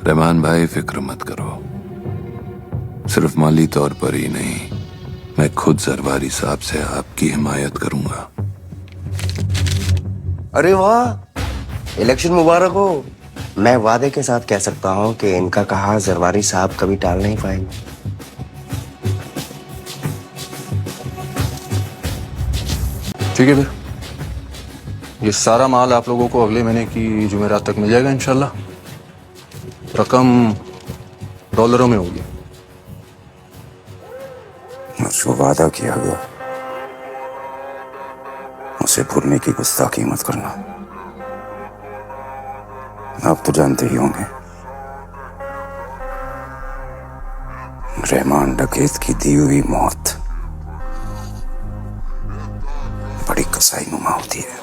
रहमान भाई, फिक्र मत करो। सिर्फ माली तौर पर ही नहीं, मैं खुद जरवारी साहब से आपकी हिमायत करूंगा। अरे वाह, इलेक्शन मुबारक हो। मैं वादे के साथ कह सकता हूँ कि इनका कहा जरवारी साहब कभी टाल नहीं पाएंगे। ठीक है फिर, ये सारा माल आप लोगों को अगले महीने की जुमेरात तक मिल जाएगा इंशाल्लाह। रकम डॉलरों में होगी। जो वादा किया गया उसे भूलने की गुस्ताखी मत करना। आप तो जानते ही होंगे, रहमान डकैत की दी हुई मौत बड़ी कसाई नुमा होती है।